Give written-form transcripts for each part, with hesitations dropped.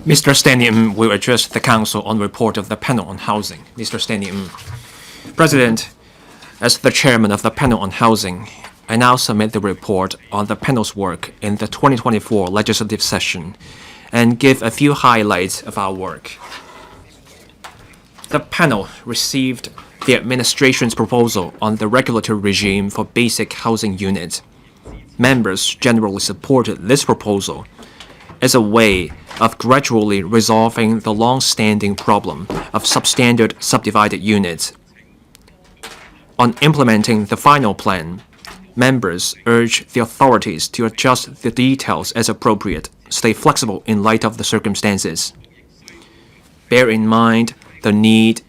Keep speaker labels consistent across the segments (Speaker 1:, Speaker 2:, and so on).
Speaker 1: Mr. Stanium will address the Council on report of the panel on housing. Mr. Stanium. President, as the chairman of the panel on housing, I now submit the report on the panel's work in the 2024 legislative session and give a few highlights of our work. The panel received the administration's proposal on the regulatory regime for basic housing units. Members generally supported this proposal as a way of gradually resolving the long-standing problem of substandard subdivided units. On implementing the final plan, members urge the authorities to adjust the details as appropriate, stay flexible in light of the circumstances. Bear in mind the need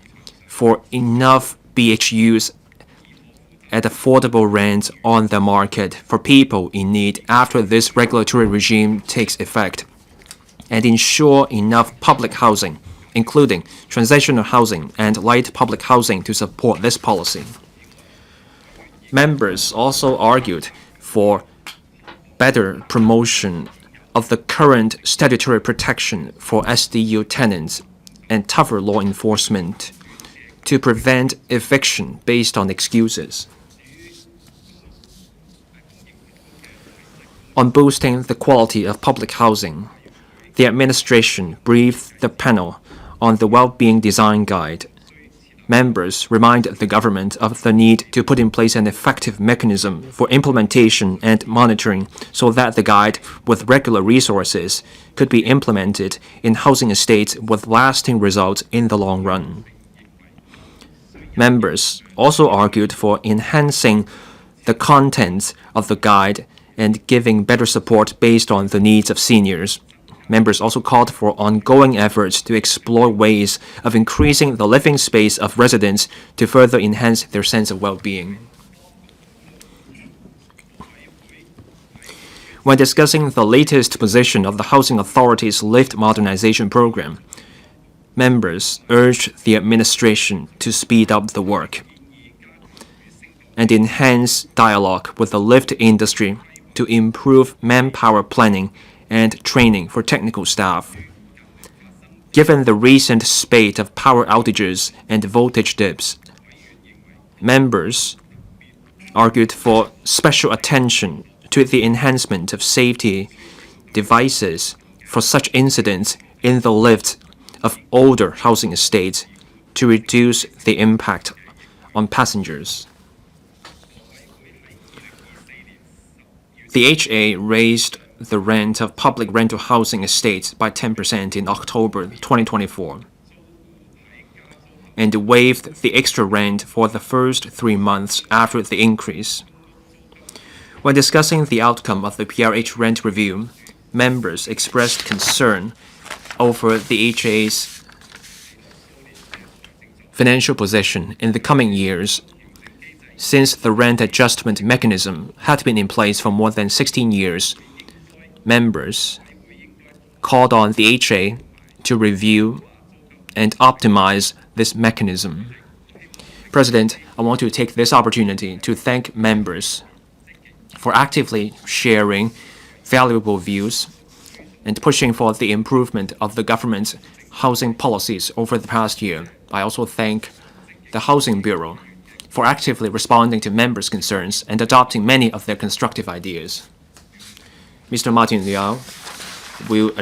Speaker 1: for enough BHUs at affordable rents on the market for people in need after this regulatory regime takes effect, and ensure enough public housing, including transitional housing and light public housing, to support this policy. Members also argued for better promotion of the current statutory protection for SDU tenants and tougher law enforcement to prevent eviction based on excuses. On boosting the quality of public housing, the administration briefed the panel on the Well-being Design Guide. Members reminded the government of the need to put in place an effective mechanism for implementation and monitoring so that the guide, with regular resources, could be implemented in housing estates with lasting results in the long run. Members also argued for enhancing the contents of the guide and giving better support based on the needs of seniors. Members also called for ongoing efforts to explore ways of increasing the living space of residents to further enhance their sense of well-being. When discussing the latest position of the Housing Authority's lift modernization program, members urged the administration to speed up the work and enhance dialogue with the lift industry to improve manpower planning and training for technical staff. Given the recent spate of power outages and voltage dips, members argued for special attention to the enhancement of safety devices for such incidents in the lifts of older housing estates to reduce the impact on passengers. The HA raised the rent of public rental housing estates by 10% in October 2024 and waived the extra rent for the first 3 months after the increase. When discussing the outcome of the PRH rent review, members expressed concern over the HA's financial position in the coming years, since the rent adjustment mechanism had been in place for more than 16 years. Members called on the HA to review and optimize this mechanism. President, I want to take this opportunity to thank members for actively sharing valuable views and pushing for the improvement of the government's housing policies over the past year. I also thank the Housing Bureau for actively responding to members' concerns and adopting many of their constructive ideas. Mr. Martin Liao will